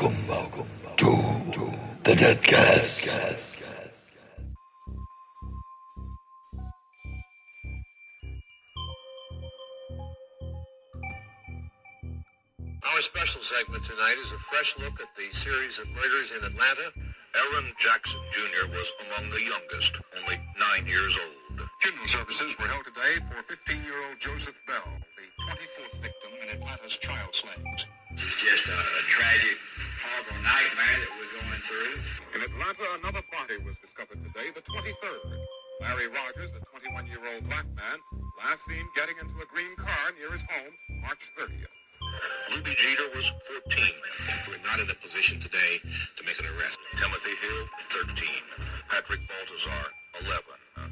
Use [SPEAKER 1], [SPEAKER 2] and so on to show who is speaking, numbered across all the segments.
[SPEAKER 1] Welcome to the Deathcast.
[SPEAKER 2] Our special segment tonight is a fresh look at the series of murders in Atlanta. Aaron Jackson Jr. was among the youngest, only 9 years old.
[SPEAKER 3] Funeral services were held today for 15-year-old Joseph Bell, the 24th victim in Atlanta's child slayings.
[SPEAKER 4] It's just a tragic, horrible nightmare that we're going through.
[SPEAKER 3] In Atlanta, another body was discovered today, the 23rd. Larry Rogers, the 21-year-old black man, last seen getting into a green car near his home March 30th.
[SPEAKER 2] Ruby Jeter was 14. We're not in a position today to make an arrest. Timothy Hill, 13. Patrick Baltazar, 11.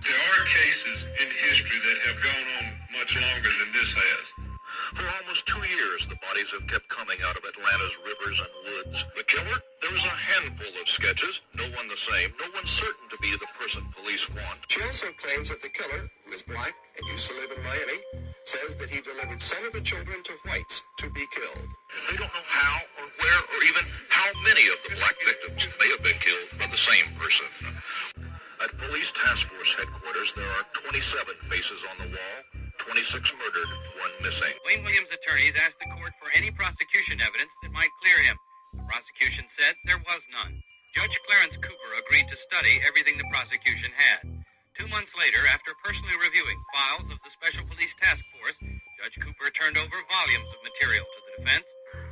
[SPEAKER 5] There are cases in history that have gone on much longer than this has.
[SPEAKER 2] For almost 2 years, the bodies have kept coming out of Atlanta's rivers and woods. The killer? There was a handful of sketches, no one the same, no one certain to be the person police want.
[SPEAKER 6] She also claims that the killer, who is black and used to live in Miami, says that he delivered some of the children to whites to be killed.
[SPEAKER 2] They don't know how or where or even how many of the black victims may have been killed by the same person. At Police Task Force headquarters, there are 27 faces on the wall, 26 murdered, 1 missing.
[SPEAKER 7] Wayne Williams' attorneys asked the court for any prosecution evidence that might clear him. The prosecution said there was none. Judge Clarence Cooper agreed to study everything the prosecution had. 2 months later, after personally reviewing files of the Special Police Task Force, Judge Cooper turned over volumes of material to the defense.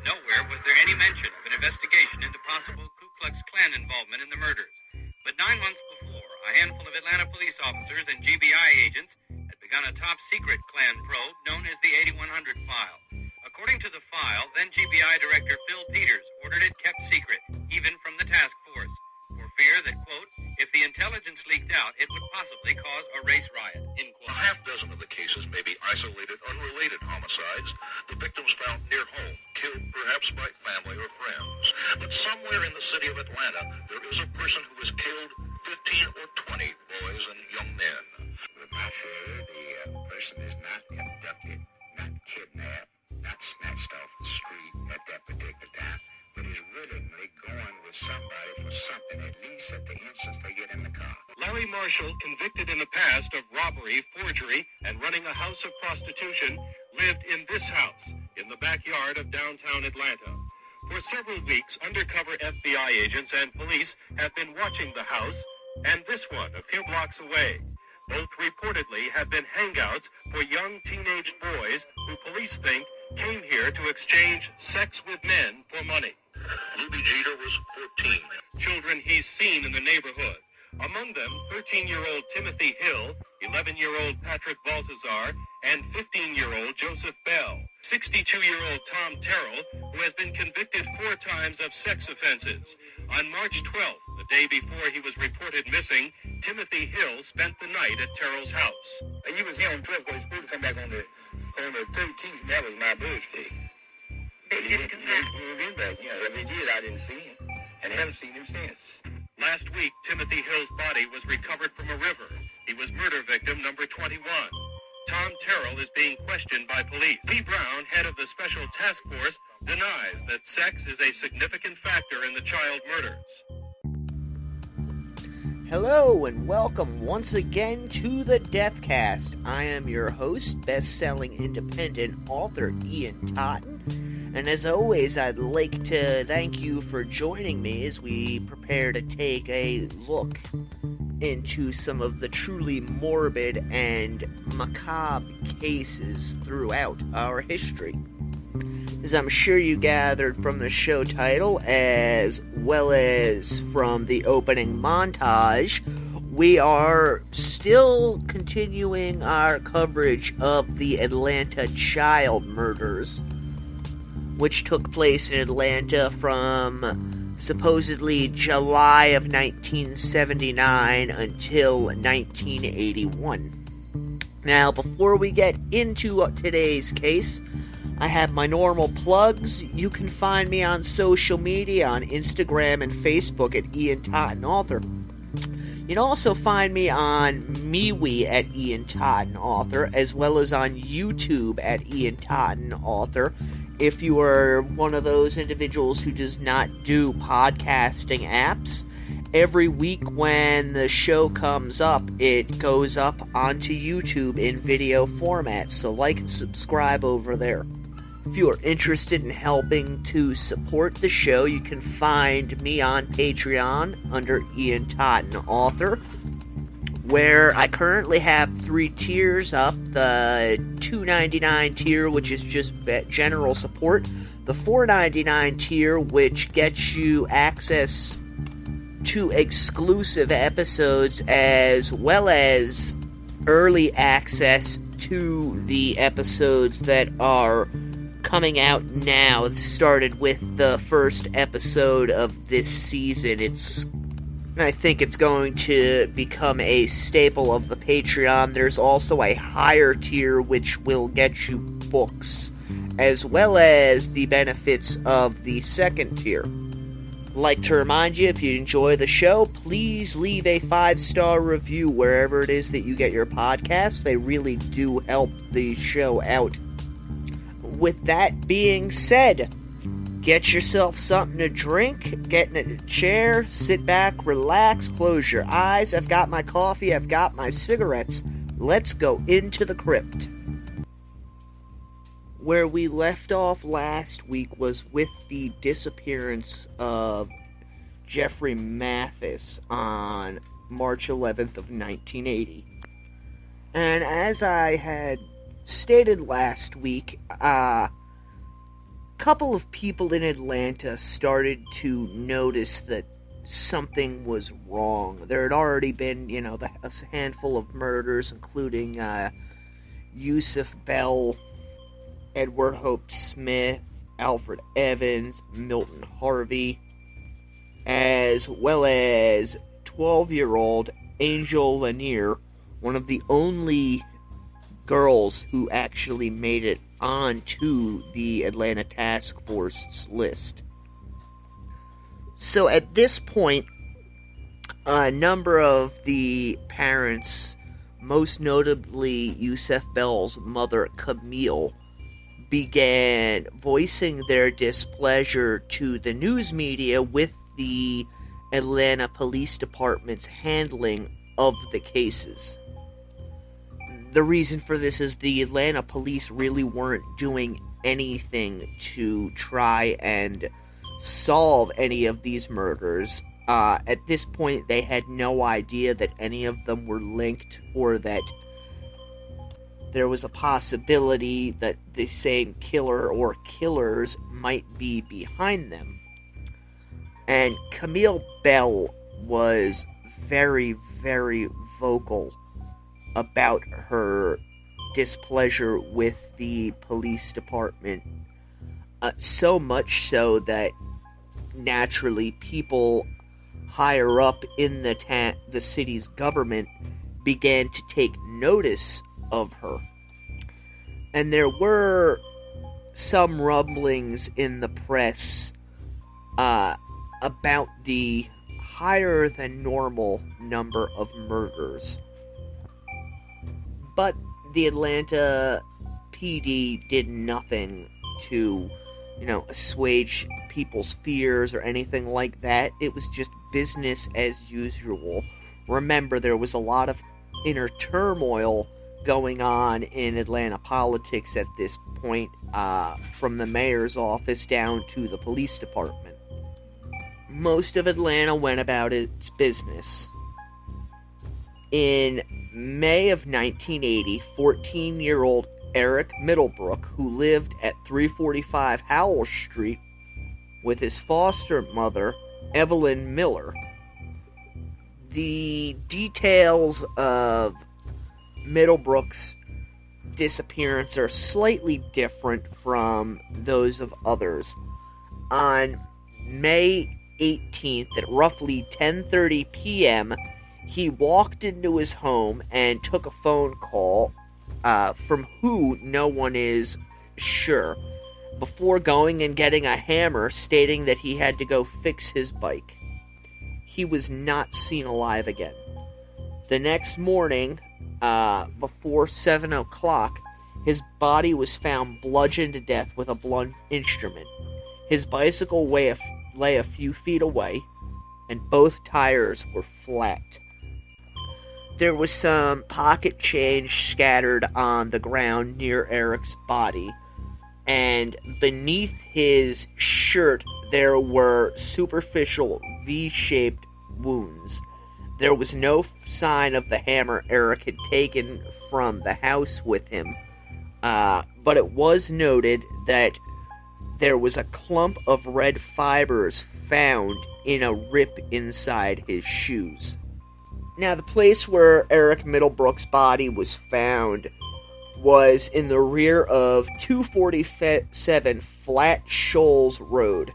[SPEAKER 7] Nowhere was there any mention of an investigation into possible Ku Klux Klan involvement in the murders. But 9 months before, a handful of Atlanta police officers and GBI agents had begun a top-secret Klan probe known as the 8100 file. According to the file, then GBI Director Phil Peters ordered it kept secret, even from the task force, for fear that, quote, if the intelligence leaked out, it would possibly cause a race riot, end quote.
[SPEAKER 2] A half dozen of the cases may be isolated, unrelated homicides, the victims found near home, killed perhaps by family or friends. But somewhere in the city of Atlanta, there is a person who has killed 15 or 20 boys and young men.
[SPEAKER 4] With my theory, the person is not abducted, not kidnapped, not snatched off the street at that particular time, but is willingly going with somebody for something, at least at the instance they get in the car.
[SPEAKER 8] Larry Marshall, convicted in the past of robbery, forgery, and running a house of prostitution, lived in this house in the backyard of downtown Atlanta. For several weeks, undercover FBI agents and police have been watching the house and this one a few blocks away. Both reportedly have been hangouts for young teenage boys who police think came here to exchange sex with men for money.
[SPEAKER 2] Ruby Jeter was 14.
[SPEAKER 8] Children he's seen in the neighborhood. Among them, 13-year-old Timothy Hill, 11-year-old Patrick Baltazar, and 15-year-old Joseph Bell. 62-year-old Tom Terrell, who has been convicted 4 times of sex offenses. On March 12th, the day before he was reported missing, Timothy Hill spent the night at Terrell's house.
[SPEAKER 4] You was here on 12th, but supposed to come back on the 13th, and that was my birthday.
[SPEAKER 9] They didn't come back.
[SPEAKER 4] If they did, I didn't see him, and haven't seen him since.
[SPEAKER 8] Last week, Timothy Hill's body was recovered from a river. He was murder victim number 21. Tom Terrell is being questioned by police. Lee Brown, head of the Special Task Force, denies that sex is a significant factor in the child murders.
[SPEAKER 10] Hello and welcome once again to the Deathcast. I am your host, best-selling independent author Ian Totten. And as always, I'd like to thank you for joining me as we prepare to take a look into some of the truly morbid and macabre cases throughout our history. As I'm sure you gathered from the show title, as well as from the opening montage, we are still continuing our coverage of the Atlanta child murders, which took place in Atlanta from supposedly July of 1979 until 1981. Now, before we get into today's case, I have my normal plugs. You can find me on social media on Instagram and Facebook at Ian Totten Author. You can also find me on MeWe at Ian Totten Author, as well as on YouTube at Ian Totten Author, if you are one of those individuals who does not do podcasting apps, every week when the show comes up, it goes up onto YouTube in video format, so like and subscribe over there. If you are interested in helping to support the show, you can find me on Patreon under Ian Totten Author, where I currently have 3 tiers up. The $2.99 tier, which is just general support. The $4.99 tier, which gets you access to exclusive episodes as well as early access to the episodes that are coming out now. It started with the first episode of this season. I think it's going to become a staple of the Patreon. There's also a higher tier which will get you books, as well as the benefits of the second tier. I'd like to remind you, if you enjoy the show, please leave a 5-star review wherever it is that you get your podcasts. They really do help the show out. With that being said, get yourself something to drink, get in a chair, sit back, relax, close your eyes. I've got my coffee, I've got my cigarettes. Let's go into the crypt. Where we left off last week was with the disappearance of Jeffrey Mathis on March 11th of 1980. And as I had stated last week, a couple of people in Atlanta started to notice that something was wrong. There had already been, a handful of murders, including Yusuf Bell, Edward Hope Smith, Alfred Evans, Milton Harvey, as well as 12-year-old Angel Lanier, one of the only girls who actually made it onto the Atlanta Task Force's list. So at this point, a number of the parents, most notably Yusuf Bell's mother, Camille, began voicing their displeasure to the news media with the Atlanta Police Department's handling of the cases. The reason for this is the Atlanta police really weren't doing anything to try and solve any of these murders. At this point, they had no idea that any of them were linked or that there was a possibility that the same killer or killers might be behind them. And Camille Bell was very, very vocal about her displeasure with the police department. So much so that naturally people higher up in the city's government began to take notice of her. And there were some rumblings in the press about the higher than normal number of murders. But the Atlanta PD did nothing to, assuage people's fears or anything like that. It was just business as usual. Remember, there was a lot of inner turmoil going on in Atlanta politics at this point, from the mayor's office down to the police department. Most of Atlanta went about its business. In May of 1980, 14-year-old Eric Middlebrook, who lived at 345 Howell Street with his foster mother, Evelyn Miller. The details of Middlebrook's disappearance are slightly different from those of others. On May 18th at roughly 10:30 p.m., he walked into his home and took a phone call from who no one is sure, before going and getting a hammer, stating that he had to go fix his bike. He was not seen alive again. The next morning, before 7 o'clock, His body was found bludgeoned to death with a blunt instrument. His bicycle lay a few feet away, and both tires were flat. There was some pocket change scattered on the ground near Eric's body, and beneath his shirt there were superficial V-shaped wounds. There was no sign of the hammer Eric had taken from the house with him, but it was noted that there was a clump of red fibers found in a rip inside his shoes. Now, the place where Eric Middlebrook's body was found was in the rear of 247 Flat Shoals Road.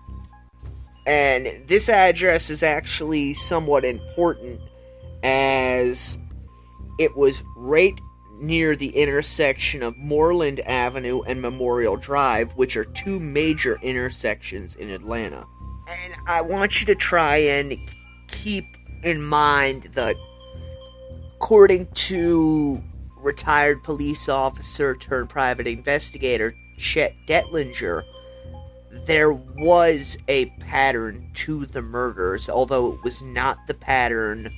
[SPEAKER 10] And this address is actually somewhat important, as it was right near the intersection of Moreland Avenue and Memorial Drive, which are two major intersections in Atlanta. And I want you to try and keep in mind that, according to retired police officer turned private investigator Chet Detlinger, there was a pattern to the murders, although it was not the pattern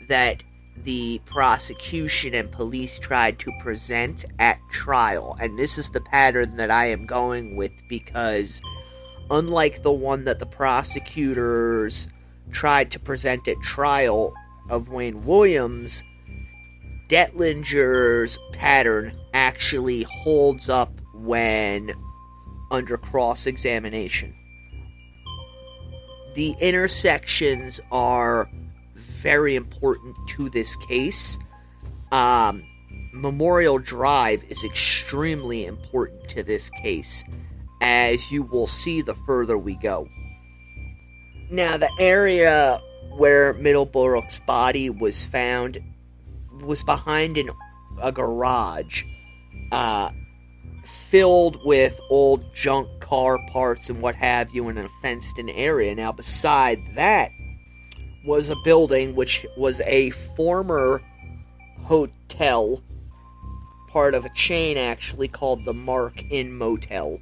[SPEAKER 10] that the prosecution and police tried to present at trial. And this is the pattern that I am going with, because unlike the one that the prosecutors tried to present at trial of Wayne Williams, Detlinger's pattern actually holds up when under cross-examination. The intersections are very important to this case. Memorial Drive is extremely important to this case, as you will see the further we go. Now, the area where Middlebrook's body was found was behind a garage, filled with old junk car parts and what have you in a fenced-in area. Now, beside that was a building which was a former hotel, part of a chain actually called the Mark Inn Motel.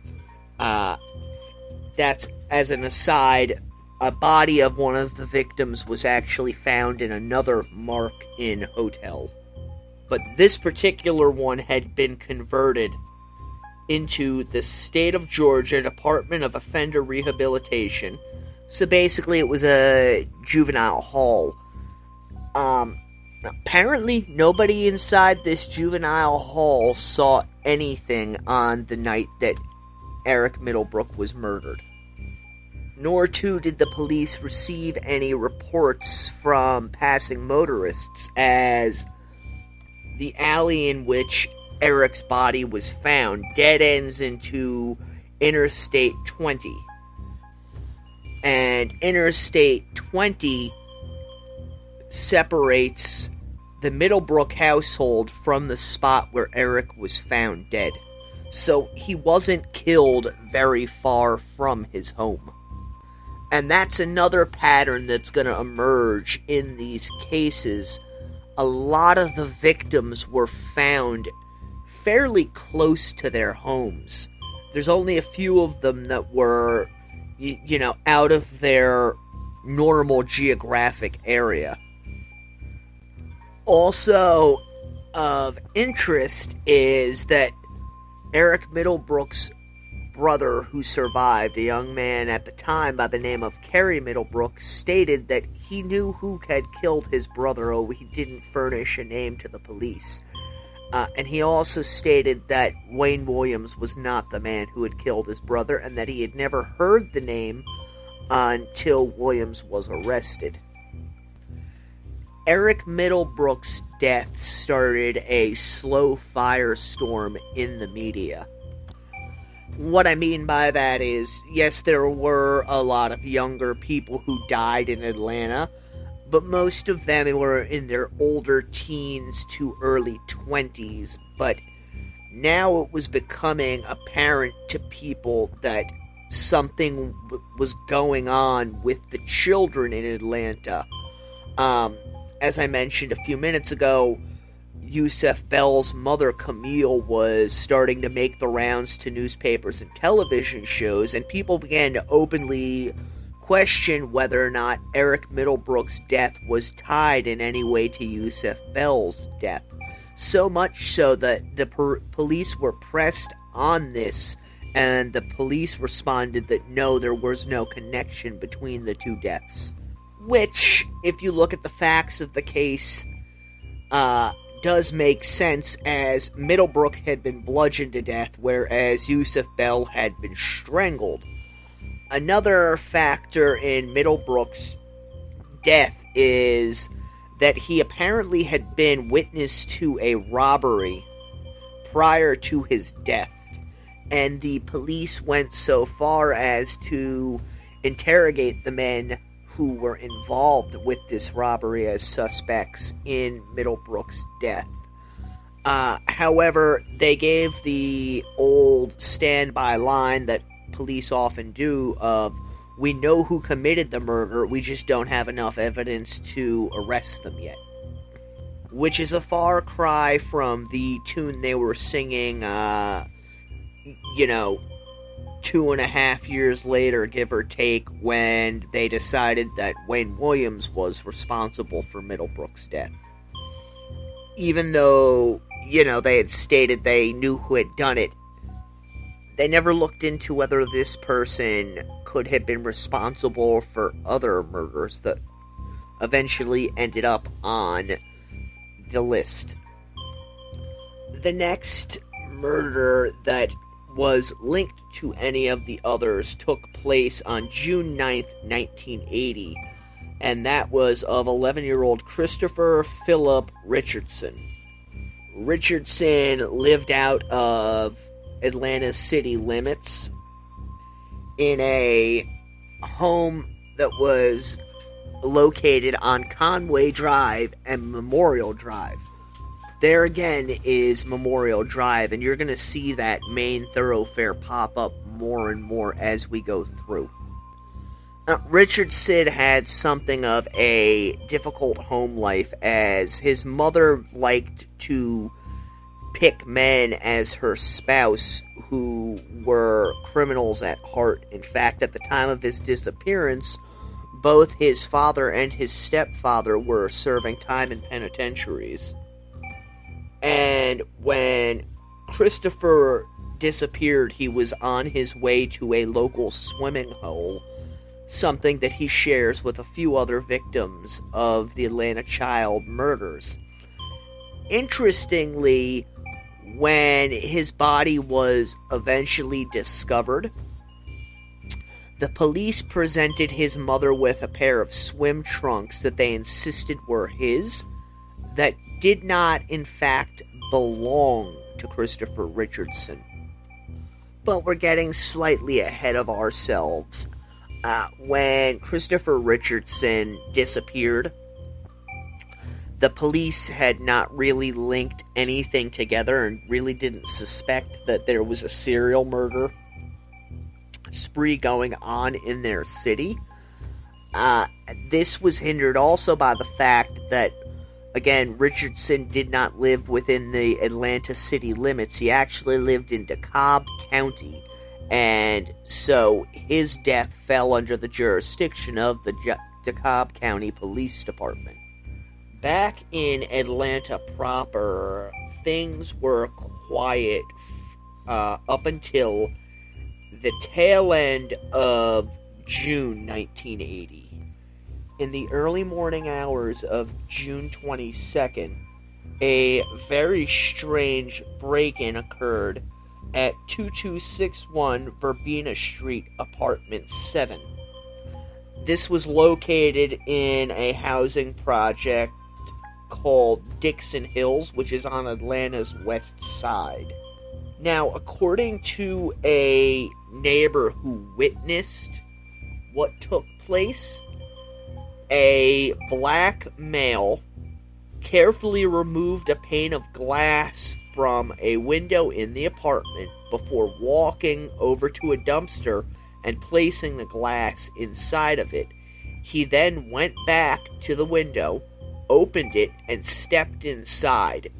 [SPEAKER 10] That's, as an aside, a body of one of the victims was actually found in another Mark Inn hotel. But this particular one had been converted into the State of Georgia Department of Offender Rehabilitation. So basically it was a juvenile hall. Apparently nobody inside this juvenile hall saw anything on the night that Eric Middlebrook was murdered. Nor, too, did the police receive any reports from passing motorists, as the alley in which Eric's body was found dead ends into Interstate 20. And Interstate 20 separates the Middlebrook household from the spot where Eric was found dead. So he wasn't killed very far from his home. And that's another pattern that's going to emerge in these cases. A lot of the victims were found fairly close to their homes. There's only a few of them that were, out of their normal geographic area. Also of interest is that Eric Middlebrook's brother, who survived, a young man at the time by the name of Kerry Middlebrook, stated that he knew who had killed his brother, though he didn't furnish a name to the police. And he also stated that Wayne Williams was not the man who had killed his brother, and that he had never heard the name until Williams was arrested. Eric Middlebrook's death started a slow firestorm in the media. What I mean by that is, yes, there were a lot of younger people who died in Atlanta, but most of them were in their older teens to early 20s. But now it was becoming apparent to people that something was going on with the children in Atlanta. As I mentioned a few minutes ago, Yusuf Bell's mother, Camille, was starting to make the rounds to newspapers and television shows, and people began to openly question whether or not Eric Middlebrook's death was tied in any way to Yusuf Bell's death. So much so that the police were pressed on this, and the police responded that no, there was no connection between the two deaths. Which, if you look at the facts of the case, does make sense, as Middlebrook had been bludgeoned to death, whereas Yusuf Bell had been strangled. Another factor in Middlebrook's death is that he apparently had been witness to a robbery prior to his death, and the police went so far as to interrogate the men who were involved with this robbery as suspects in Middlebrook's death. However, they gave the old standby line that police often do of, we know who committed the murder, we just don't have enough evidence to arrest them yet. Which is a far cry from the tune they were singing, 2.5 years later, give or take, when they decided that Wayne Williams was responsible for Middlebrook's death. Even though, they had stated they knew who had done it, they never looked into whether this person could have been responsible for other murders that eventually ended up on the list. The next murder that was linked to any of the others took place on June 9th, 1980, and that was of 11-year-old Christopher Philip Richardson. Richardson lived out of Atlanta city limits in a home that was located on Conway Drive and Memorial Drive. There again is Memorial Drive, and you're going to see that main thoroughfare pop up more and more as we go through. Richardson had something of a difficult home life, as his mother liked to pick men as her spouse who were criminals at heart. In fact, at the time of his disappearance, both his father and his stepfather were serving time in penitentiaries. And when Christopher disappeared, he was on his way to a local swimming hole, something that he shares with a few other victims of the Atlanta child murders. Interestingly, when his body was eventually discovered, the police presented his mother with a pair of swim trunks that they insisted were his, that did not, in fact, belong to Christopher Richardson. But we're getting slightly ahead of ourselves. When Christopher Richardson disappeared, the police had not really linked anything together and really didn't suspect that there was a serial murder spree going on in their city. This was hindered also by the fact that, again, Richardson did not live within the Atlanta city limits. He actually lived in DeKalb County, and so his death fell under the jurisdiction of the DeKalb County Police Department. Back in Atlanta proper, things were quiet up until the tail end of June 1980. In the early morning hours of June 22nd, a very strange break-in occurred at 2261 Verbena Street, Apartment 7. This was located in a housing project called Dixon Hills, which is on Atlanta's west side. Now, according to a neighbor who witnessed what took place, a black male carefully removed a pane of glass from a window in the apartment before walking over to a dumpster and placing the glass inside of it. He then went back to the window, opened it, and stepped inside.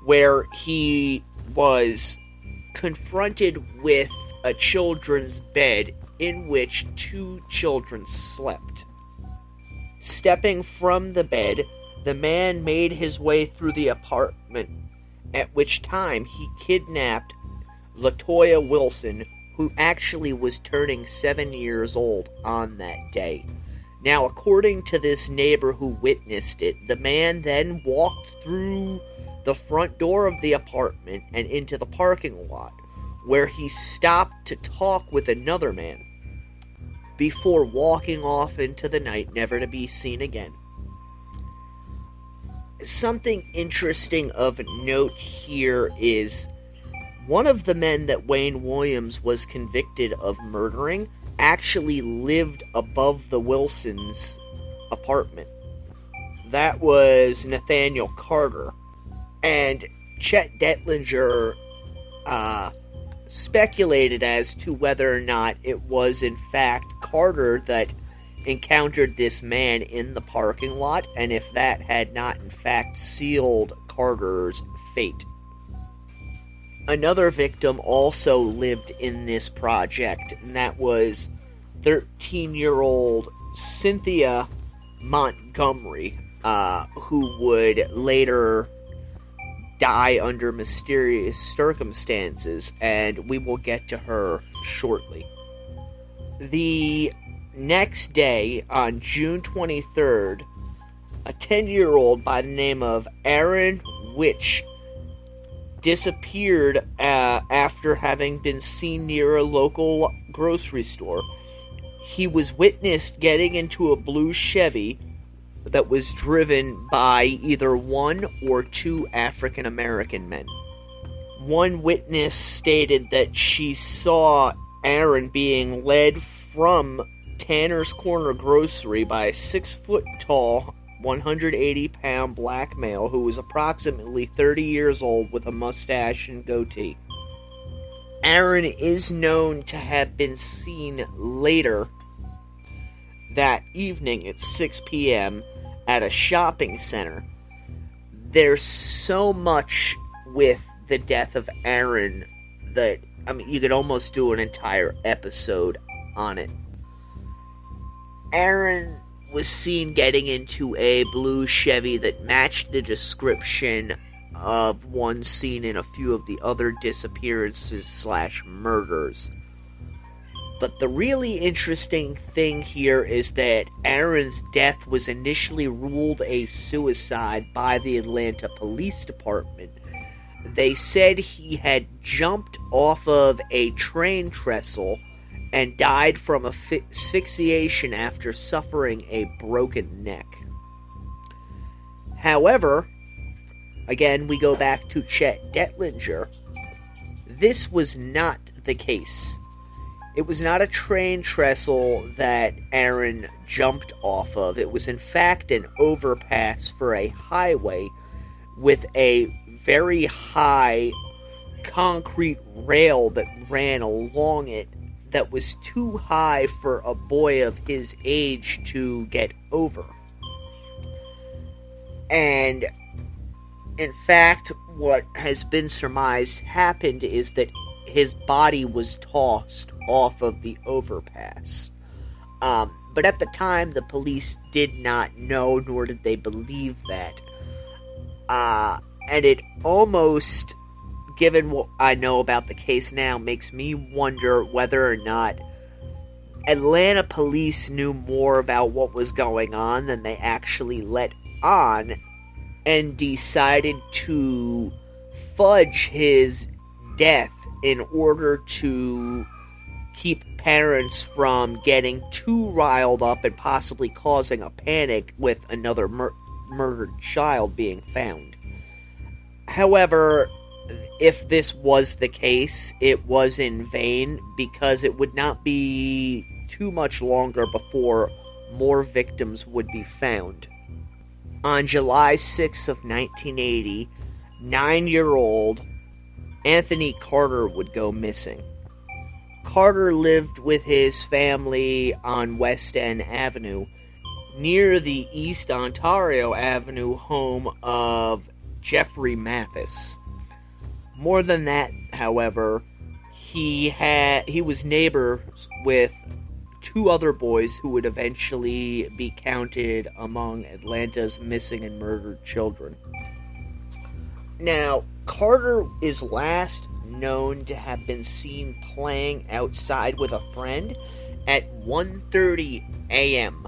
[SPEAKER 10] where he was confronted with a children's bed in which 2 children slept. Stepping from the bed, the man made his way through the apartment, at which time he kidnapped LaToya Wilson, who actually was turning 7 years old on that day. Now, according to this neighbor who witnessed it, the man then walked through the front door of the apartment and into the parking lot, where he stopped to talk with another man, before walking off into the night, never to be seen again. Something interesting of note here is one of the men that Wayne Williams was convicted of murdering actually lived above the Wilsons' apartment. That was Nathaniel Carter. And Chet Detlinger speculated as to whether or not it was in fact Carter that encountered this man in the parking lot, and if that had not in fact sealed Carter's fate. Another victim also lived in this project, and that was 13-year-old Cynthia Montgomery, who would later die under mysterious circumstances, and we will get to her shortly. The next day, on June 23rd, a 10-year-old by the name of Aaron Witch disappeared after having been seen near a local grocery store. He was witnessed getting into a blue Chevy that was driven by either 1 or 2 African American men. One witness stated that she saw Aaron being led from Tanner's Corner Grocery by a 6-foot-tall, 180-pound black male who was approximately 30 years old with a mustache and goatee. Aaron is known to have been seen later that evening at 6 p.m. at a shopping center. There's so much with the death of Aaron that, you could almost do an entire episode on it. Aaron was seen getting into a blue Chevy that matched the description of one seen in a few of the other disappearances / murders. But the really interesting thing here is that Aaron's death was initially ruled a suicide by the Atlanta Police Department. They said he had jumped off of a train trestle and died from asphyxiation after suffering a broken neck. However, again, we go back to Chet Detlinger. This was not the case. It was not a train trestle that Aaron jumped off of. It was in fact an overpass for a highway with a very high concrete rail that ran along it that was too high for a boy of his age to get over. And in fact, what has been surmised happened is that his body was tossed off of the overpass. But at the time, the police did not know, nor did they believe that. And it almost, given what I know about the case now, makes me wonder whether or not Atlanta police knew more about what was going on than they actually let on, and decided to fudge his death in order to keep parents from getting too riled up and possibly causing a panic with another murdered child being found. However, if this was the case, it was in vain, because it would not be too much longer before more victims would be found. On July 6th of 1980, 9-year-old Anthony Carter would go missing. Carter lived with his family on West End Avenue, near the East Ontario Avenue home of Jeffrey Mathis. More than that, however, he was neighbors with two other boys who would eventually be counted among Atlanta's missing and murdered children. Now, Carter is last known to have been seen playing outside with a friend at 1:30 a.m.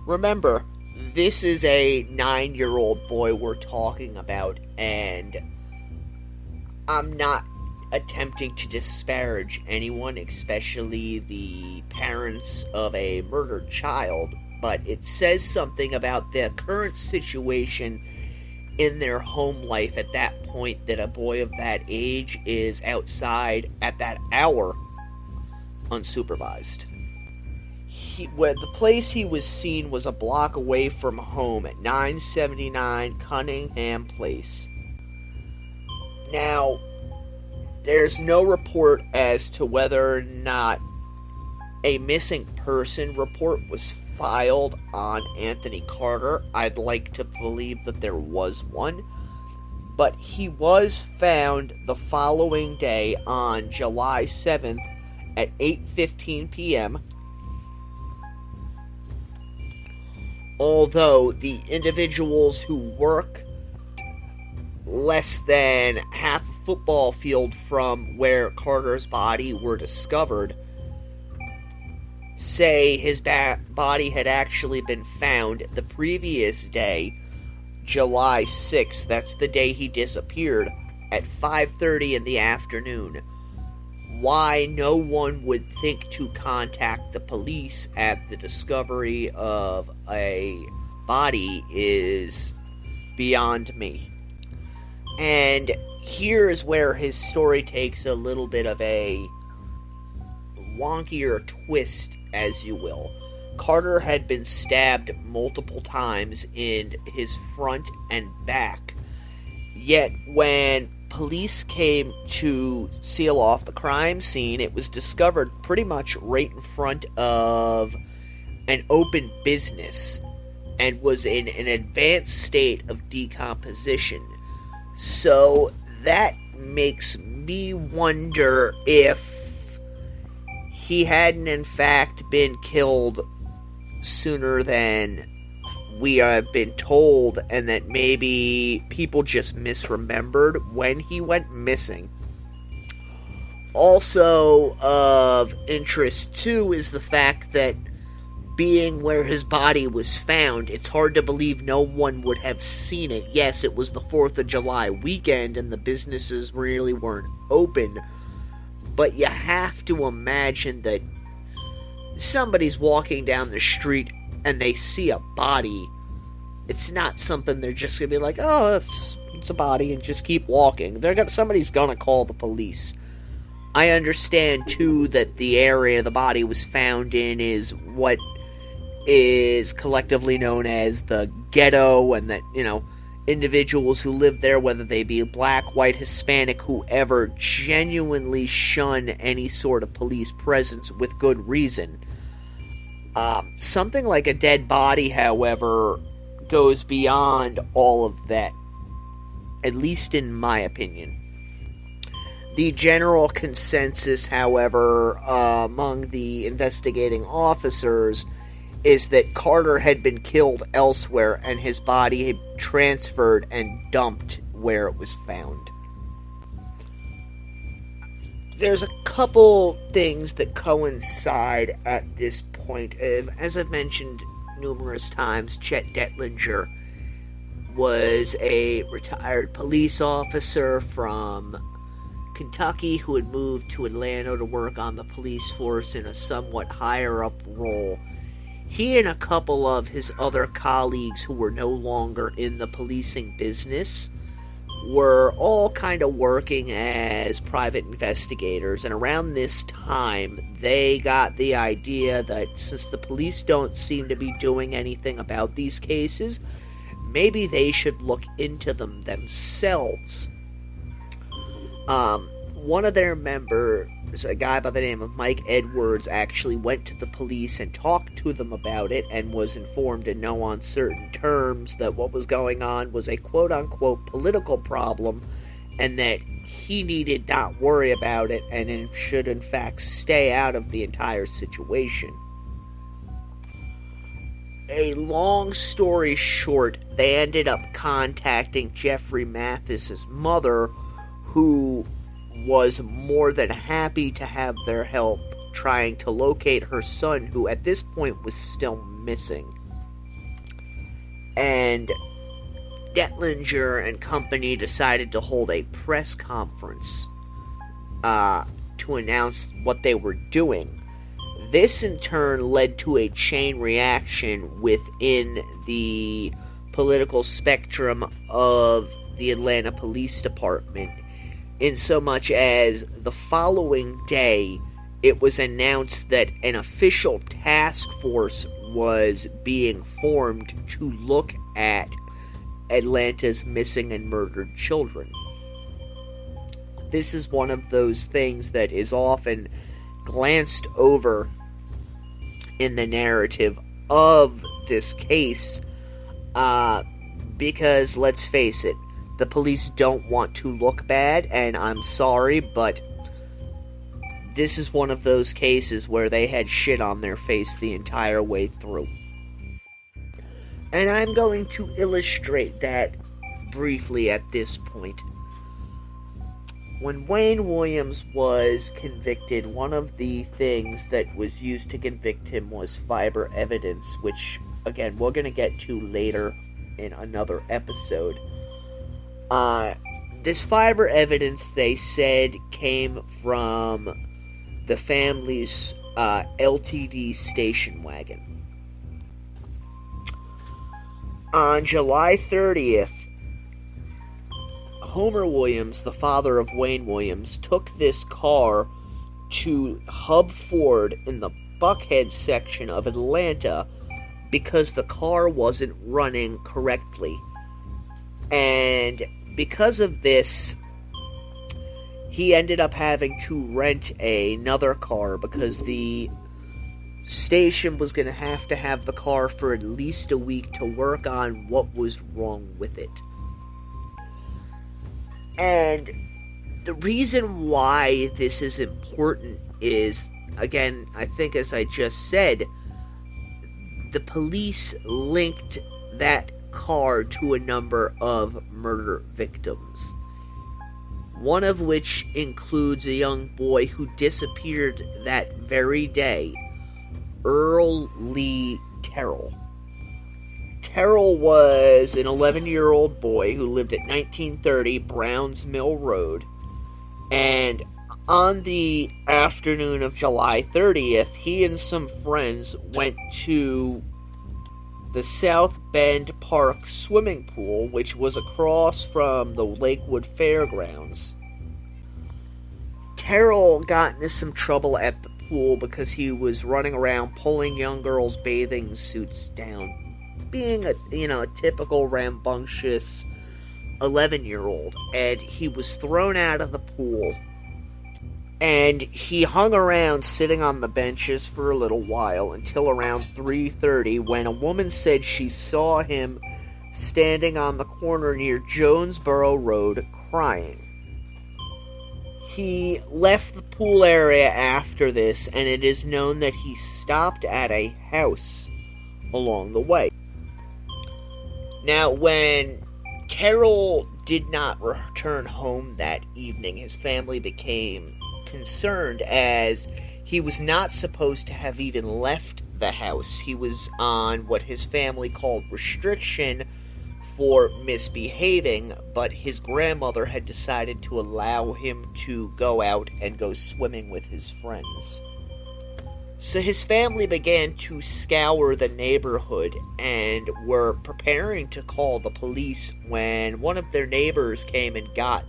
[SPEAKER 10] Remember, this is a 9-year-old boy we're talking about, and I'm not attempting to disparage anyone, especially the parents of a murdered child, but it says something about the current situation in their home life at that point that a boy of that age is outside at that hour unsupervised. The place he was seen was a block away from home at 979 Cunningham Place. Now, there's no report as to whether or not a missing person report was filed on Anthony Carter. I'd like to believe that there was one, but he was found the following day on July 7th at 8:15 p.m. Although the individuals who work less than half a football field from where Carter's body were discovered say his body had actually been found the previous day, July 6th, that's the day he disappeared, at 5:30 in the afternoon. Why no one would think to contact the police at the discovery of a body is beyond me. And here's where his story takes a little bit of a wonkier twist, as you will. Carter had been stabbed multiple times in his front and back. Yet when police came to seal off the crime scene, it was discovered pretty much right in front of an open business and was in an advanced state of decomposition. So that makes me wonder if he hadn't in fact been killed sooner than we have been told, and that maybe people just misremembered when he went missing. Also of interest, too, is the fact that being where his body was found, it's hard to believe no one would have seen it. Yes, it was the 4th of July weekend, and the businesses really weren't open, but you have to imagine that somebody's walking down the street and they see a body. It's not something they're just going to be like, oh, it's a body, and just keep walking. Somebody's going to call the police. I understand, too, that the area the body was found in is what is collectively known as the ghetto, and that, individuals who live there, whether they be black, white, Hispanic, whoever, genuinely shun any sort of police presence with good reason. Something like a dead body, however, goes beyond all of that, at least in my opinion. The general consensus, however, among the investigating officers is that Carter had been killed elsewhere and his body had transferred and dumped where it was found. There's a couple things that coincide at this point. As I've mentioned numerous times, Chet Detlinger was a retired police officer from Kentucky who had moved to Atlanta to work on the police force in a somewhat higher up role. He and a couple of his other colleagues who were no longer in the policing business were all kind of working as private investigators, and around this time they got the idea that since the police don't seem to be doing anything about these cases, maybe they should look into them themselves. one of their members, a guy by the name of Mike Edwards, actually went to the police and talked to them about it and was informed in no uncertain terms that what was going on was a quote-unquote political problem and that he needed not worry about it and should in fact stay out of the entire situation. A long story short, they ended up contacting Jeffrey Mathis's mother, who was more than happy to have their help trying to locate her son, who at this point was still missing. And Detlinger and company decided to hold a press conference to announce what they were doing. This in turn led to a chain reaction within the political spectrum of the Atlanta Police Department, in so much as the following day it was announced that an official task force was being formed to look at Atlanta's missing and murdered children. This is one of those things that is often glanced over in the narrative of this case, because, let's face it, the police don't want to look bad, and I'm sorry, but this is one of those cases where they had shit on their face the entire way through. And I'm going to illustrate that briefly at this point. When Wayne Williams was convicted, one of the things that was used to convict him was fiber evidence, which, again, we're going to get to later in another episode. This fiber evidence, they said, came from the family's LTD station wagon. On July 30th, Homer Williams, the father of Wayne Williams, took this car to Hub Ford in the Buckhead section of Atlanta because the car wasn't running correctly. And because of this, he ended up having to rent another car because the station was going to have the car for at least a week to work on what was wrong with it. And the reason why this is important is, again, I think as I just said, the police linked that car to a number of murder victims. One of which includes a young boy who disappeared that very day, Earl Lee Terrell. Terrell was an 11-year-old boy who lived at 1930 Browns Mill Road, and on the afternoon of July 30th, he and some friends went to the South Bend Park swimming pool, which was across from the Lakewood Fairgrounds. Terrell got into some trouble at the pool because he was running around pulling young girls' bathing suits down, being a typical rambunctious 11-year-old, and he was thrown out of the pool, and he hung around sitting on the benches for a little while until around 3:30 when a woman said she saw him standing on the corner near Jonesboro Road crying. He left the pool area after this, and it is known that he stopped at a house along the way. Now, when Terrell did not return home that evening, his family became concerned as he was not supposed to have even left the house. He was on what his family called restriction for misbehaving, but his grandmother had decided to allow him to go out and go swimming with his friends. So his family began to scour the neighborhood and were preparing to call the police when one of their neighbors came and got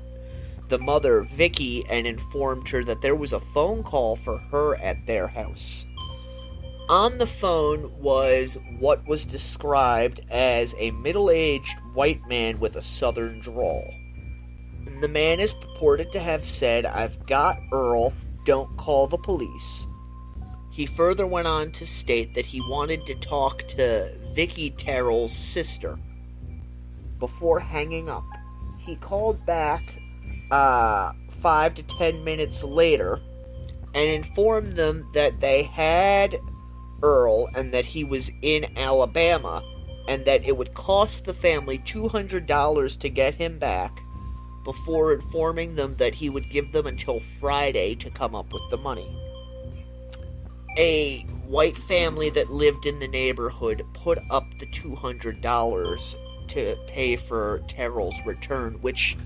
[SPEAKER 10] the mother, Vicky, and informed her that there was a phone call for her at their house. On the phone was what was described as a middle-aged white man with a southern drawl. The man is purported to have said, "I've got Earl, don't call the police." He further went on to state that he wanted to talk to Vicky Terrell's sister before hanging up. He called back 5 to 10 minutes later and informed them that they had Earl and that he was in Alabama and that it would cost the family $200 to get him back, before informing them that he would give them until Friday to come up with the money. A white family that lived in the neighborhood put up the $200 to pay for Terrell's return, which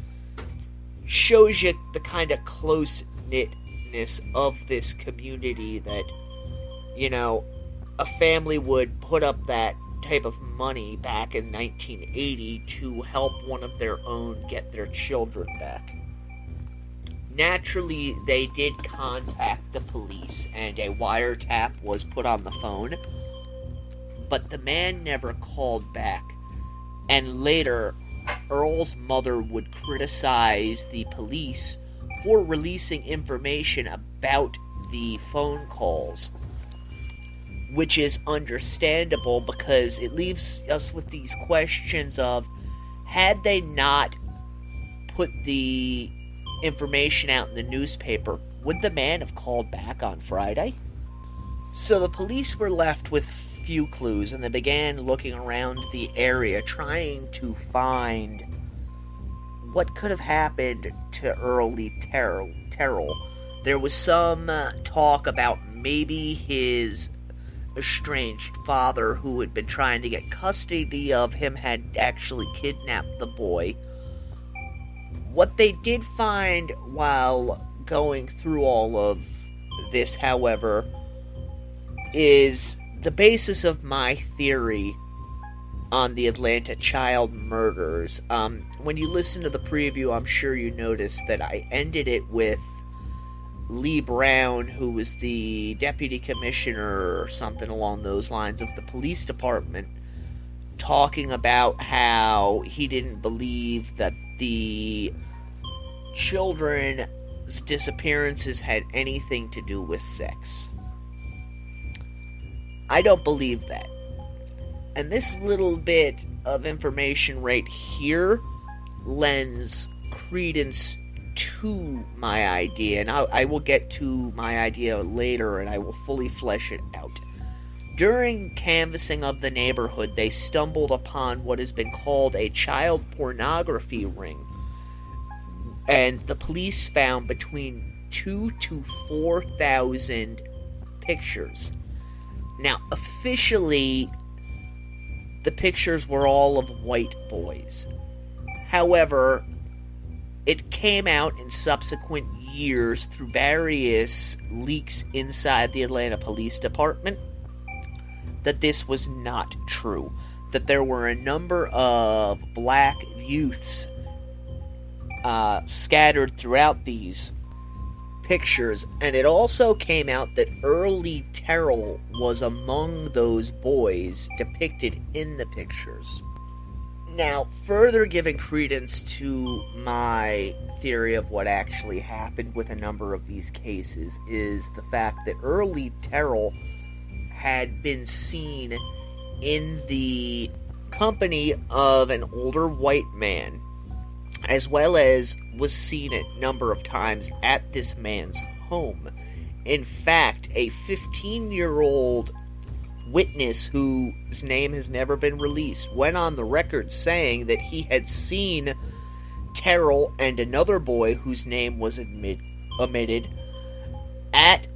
[SPEAKER 10] shows you the kind of close-knitness of this community that, a family would put up that type of money back in 1980 to help one of their own get their children back. Naturally, they did contact the police, and a wiretap was put on the phone, but the man never called back. And later, Earl's mother would criticize the police for releasing information about the phone calls, which is understandable because it leaves us with these questions of, had they not put the information out in the newspaper, would the man have called back on Friday? So the police were left with few clues, and they began looking around the area trying to find what could have happened to Earl Lee Terrell. There was some talk about maybe his estranged father, who had been trying to get custody of him, had actually kidnapped the boy. What they did find while going through all of this, however, is the basis of my theory on the Atlanta child murders. When you listen to the preview, I'm sure you noticed that I ended it with Lee Brown, who was the deputy commissioner or something along those lines of the police department, talking about how he didn't believe that the children's disappearances had anything to do with sex. I don't believe that. And this little bit of information right here lends credence to my idea, and I will get to my idea later, and I will fully flesh it out. During canvassing of the neighborhood, they stumbled upon what has been called a child pornography ring, and the police found between 2,000 to 4,000 pictures. Now, officially, the pictures were all of white boys. However, it came out in subsequent years through various leaks inside the Atlanta Police Department that this was not true. That there were a number of black youths scattered throughout these pictures, and it also came out that Earl Lee Terrell was among those boys depicted in the pictures. Now, further giving credence to my theory of what actually happened with a number of these cases is the fact that Earl Lee Terrell had been seen in the company of an older white man, as well as was seen a number of times at this man's home. In fact, a 15-year-old witness whose name has never been released went on the record saying that he had seen Terrell and another boy whose name was omitted at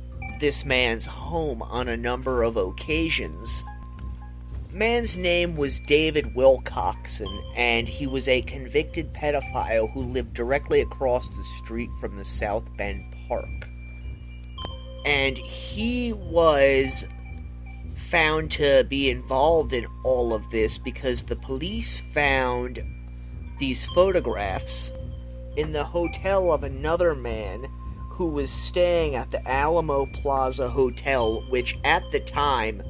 [SPEAKER 10] this man's home on a number of occasions. Man's name was David Wilcoxen, and he was a convicted pedophile who lived directly across the street from the South Bend Park. And he was found to be involved in all of this because the police found these photographs in the hotel of another man who was staying at the Alamo Plaza Hotel, which at the time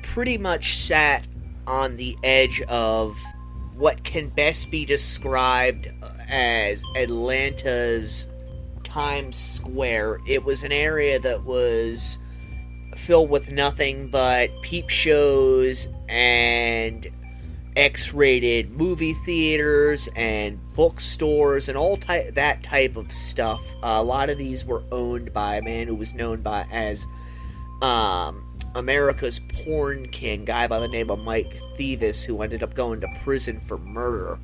[SPEAKER 10] pretty much sat on the edge of what can best be described as Atlanta's Times Square. It was an area that was filled with nothing but peep shows and X-rated movie theaters and bookstores and all that type of stuff. A lot of these were owned by a man who was known as America's porn king, guy by the name of Mike Thevis, who ended up going to prison for murder.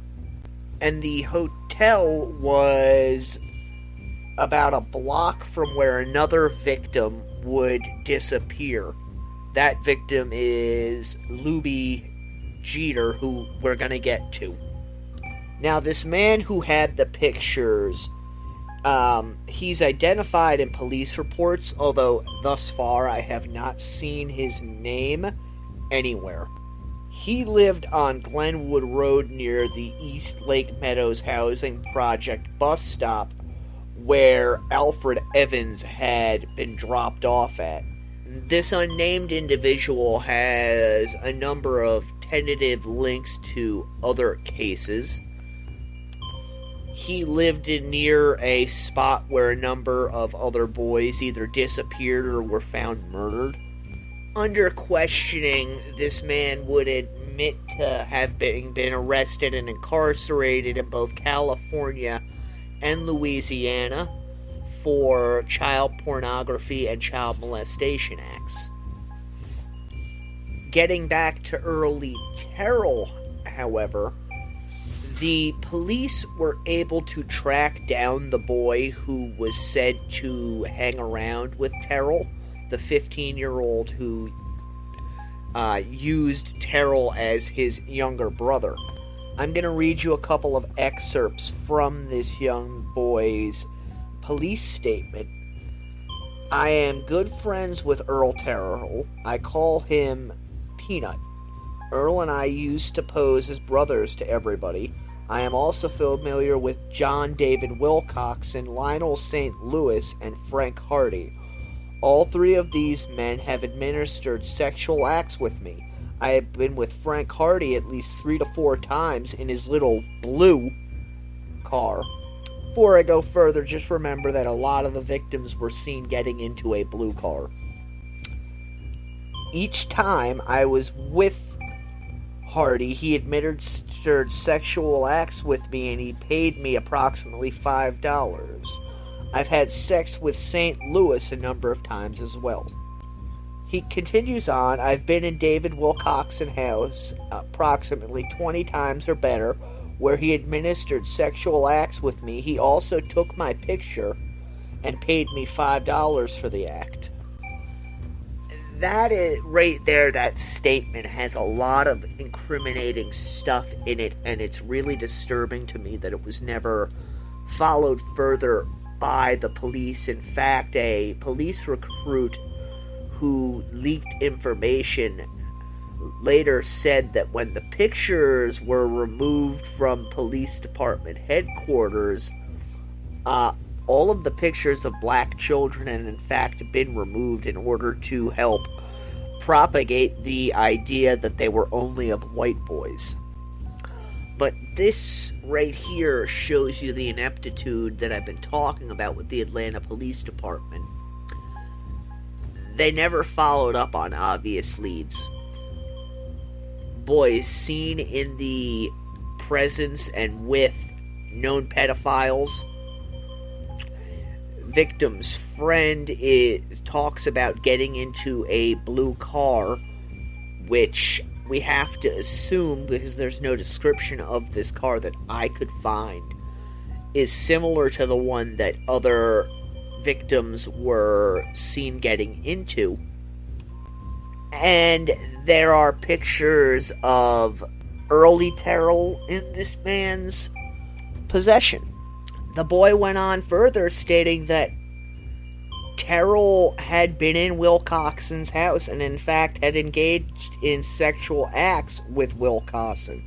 [SPEAKER 10] And the hotel was about a block from where another victim would disappear. That victim is Luby Jeter, who we're going to get to. Now, this man who had the pictures, he's identified in police reports, although thus far I have not seen his name anywhere. He lived on Glenwood Road near the East Lake Meadows Housing Project bus stop, where Alfred Evans had been dropped off at. This unnamed individual has a number of tentative links to other cases. He lived near a spot where a number of other boys either disappeared or were found murdered. Under questioning, this man would admit to have been arrested and incarcerated in both California and Louisiana for child pornography and child molestation acts. Getting back to Earl Lee Terrell, however, the police were able to track down the boy who was said to hang around with Terrell, the 15-year-old who used Terrell as his younger brother. I'm going to read you a couple of excerpts from this young boy's police statement. I am good friends with Earl Terrell. I call him Peanut. Earl and I used to pose as brothers to everybody. I am also familiar with John David Wilcoxen, Lionel St. Louis, and Frank Hardy. All three of these men have administered sexual acts with me. I have been with Frank Hardy at least 3 to 4 times in his little blue car. Before I go further, just remember that a lot of the victims were seen getting into a blue car. Each time I was with Hardy, he administered sexual acts with me and he paid me approximately $5. I've had sex with St. Louis a number of times as well. He continues on, I've been in David Wilcoxen's house approximately 20 times or better, where he administered sexual acts with me. He also took my picture and paid me $5 for the act. That is, right there, that statement has a lot of incriminating stuff in it, and it's really disturbing to me that it was never followed further by the police. In fact, a police recruit who leaked information later said that when the pictures were removed from police department headquarters, all of the pictures of black children had in fact been removed in order to help propagate the idea that they were only of white boys. But this right here shows you the ineptitude that I've been talking about with the Atlanta Police Department. They never followed up on obvious leads. Boys seen in the presence and with known pedophiles. Victim's friend talks about getting into a blue car, which we have to assume, because there's no description of this car that I could find, is similar to the one that other victims were seen getting into. And there are pictures of Earl Lee Terrell in this man's possession. The boy went on further, stating that Terrell had been in Wilcoxen's house and in fact had engaged in sexual acts with Wilcoxen,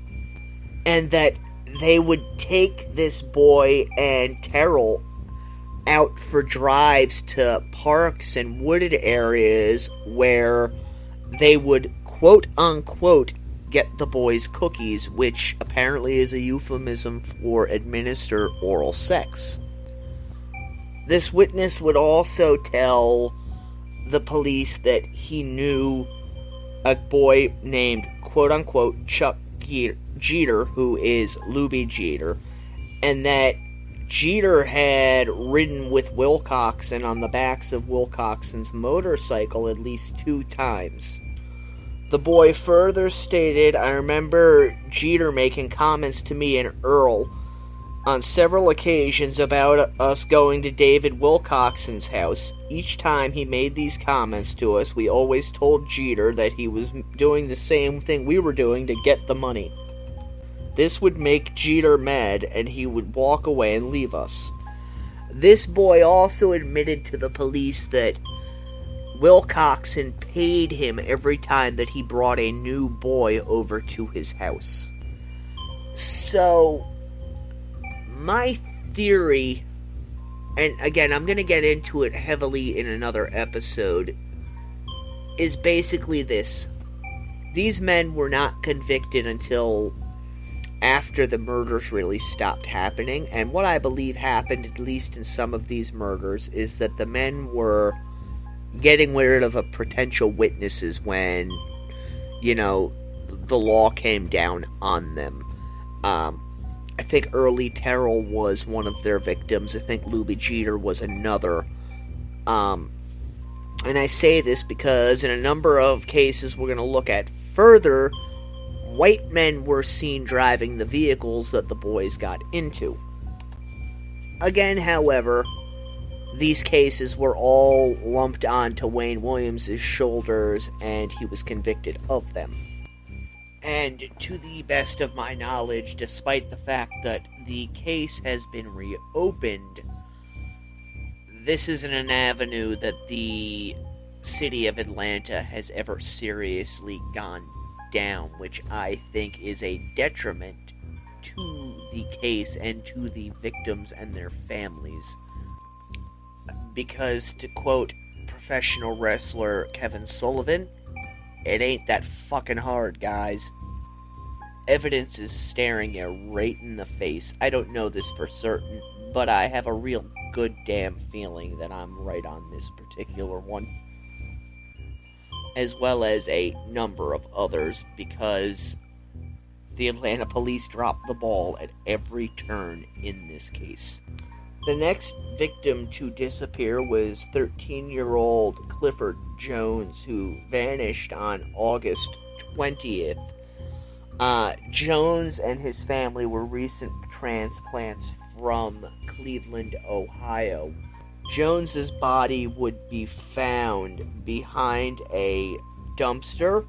[SPEAKER 10] and that they would take this boy and Terrell out for drives to parks and wooded areas where they would quote unquote get the boys cookies, which apparently is a euphemism for administer oral sex. This witness would also tell the police that he knew a boy named quote-unquote Chuck Jeter, who is Lubie Jeter, and that Jeter had ridden with Wilcoxen on the backs of Wilcoxen's motorcycle at least 2 times. The boy further stated, I remember Jeter making comments to me and Earl on several occasions about us going to David Wilcoxen's house. Each time he made these comments to us, we always told Jeter that he was doing the same thing we were doing to get the money. This would make Jeter mad, and he would walk away and leave us. This boy also admitted to the police that Wilcoxen paid him every time that he brought a new boy over to his house. So, my theory, and again, I'm going to get into it heavily in another episode, is basically this. These men were not convicted until after the murders really stopped happening, and what I believe happened, at least in some of these murders, is that the men were getting rid of potential witnesses when, the law came down on them. I think Earl Lee Terrell was one of their victims. I think Lubie Jeter was another. And I say this because in a number of cases we're going to look at further, white men were seen driving the vehicles that the boys got into. Again, however, these cases were all lumped onto Wayne Williams' shoulders, and he was convicted of them. And to the best of my knowledge, despite the fact that the case has been reopened, this isn't an avenue that the city of Atlanta has ever seriously gone down, which I think is a detriment to the case and to the victims and their families. Because, to quote professional wrestler Kevin Sullivan, it ain't that fucking hard, guys. Evidence is staring you right in the face. I don't know this for certain, but I have a real good damn feeling that I'm right on this particular one. As well as a number of others, because the Atlanta police dropped the ball at every turn in this case. The next victim to disappear was 13-year-old Clifford Jones, who vanished on August 20th. Jones and his family were recent transplants from Cleveland, Ohio. Jones's body would be found behind a dumpster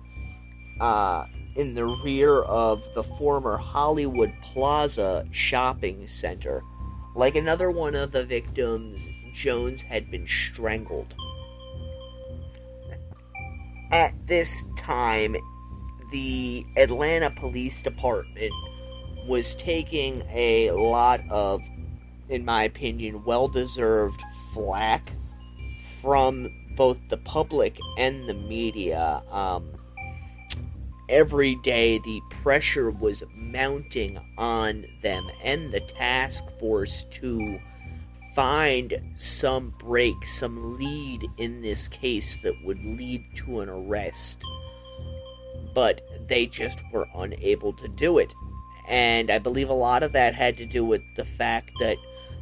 [SPEAKER 10] in the rear of the former Hollywood Plaza shopping center. Like another one of the victims, Jones had been strangled. At this time, the Atlanta Police Department was taking a lot of, in my opinion, well-deserved flack from both the public and the media. Every day the pressure was mounting on them and the task force to find some break, some lead in this case that would lead to an arrest. But they just were unable to do it. And I believe a lot of that had to do with the fact that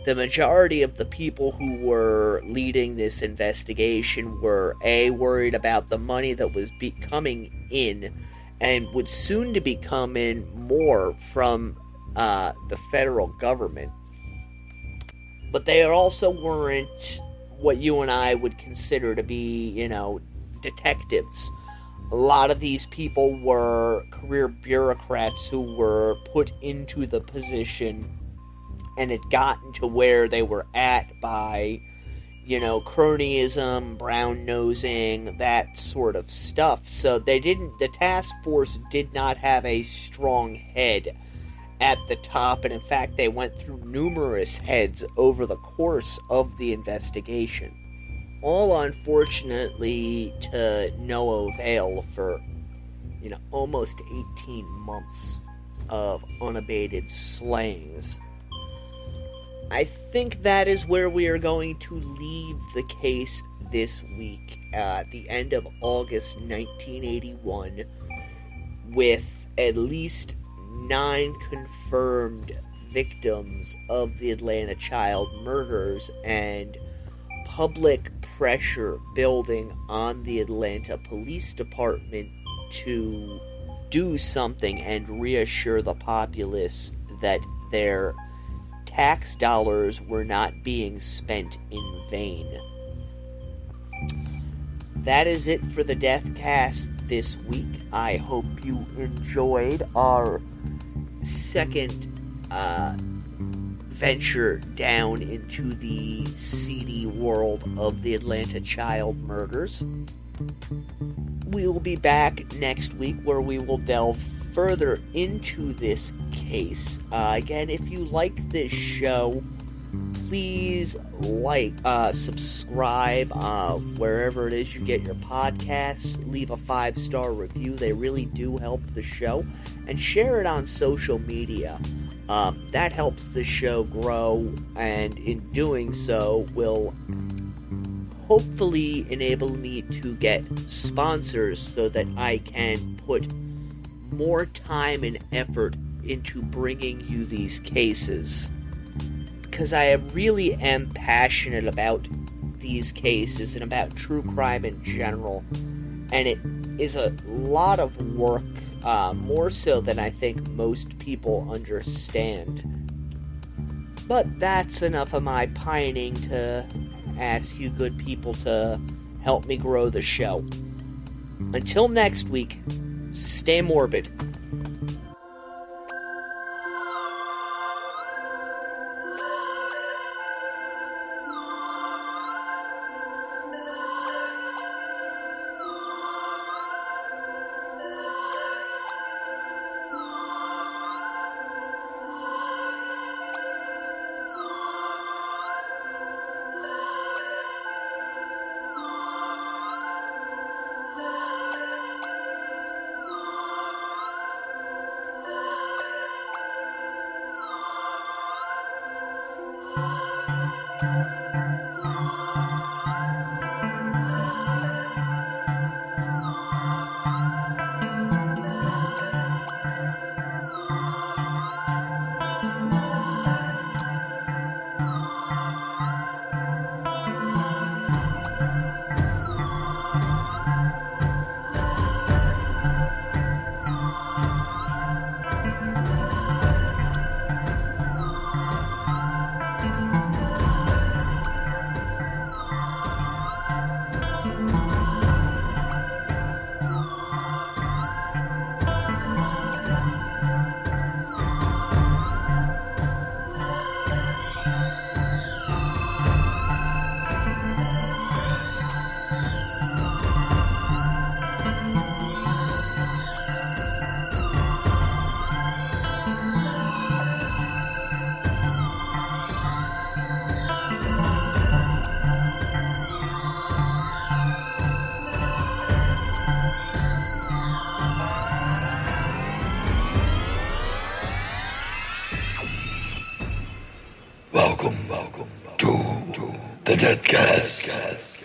[SPEAKER 10] the majority of the people who were leading this investigation were A, worried about the money that was coming in and would soon to be coming more from the federal government. But they also weren't what you and I would consider to be, detectives. A lot of these people were career bureaucrats who were put into the position and had gotten to where they were at by, cronyism, brown-nosing, that sort of stuff. So the task force did not have a strong head at the top, and in fact they went through numerous heads over the course of the investigation. All unfortunately to no avail for, almost 18 months of unabated slayings. I think that is where we are going to leave the case this week, at the end of August 1981, with at least 9 confirmed victims of the Atlanta child murders, and public pressure building on the Atlanta Police Department to do something and reassure the populace that their tax dollars were not being spent in vain. That is it for the Deathcast this week. I hope you enjoyed our second venture down into the seedy world of the Atlanta child murders. We will be back next week where we will delve further into this case. Again, if you like this show, please subscribe wherever it is you get your podcasts. Leave a 5-star review. They really do help the show. And share it on social media. That helps the show grow, and in doing so will hopefully enable me to get sponsors so that I can put more time and effort into bringing you these cases. Because I really am passionate about these cases and about true crime in general. And it is a lot of work, more so than I think most people understand. But that's enough of my pining to ask you good people to help me grow the show. Until next week, stay morbid.
[SPEAKER 1] Welcome to the Deathcast.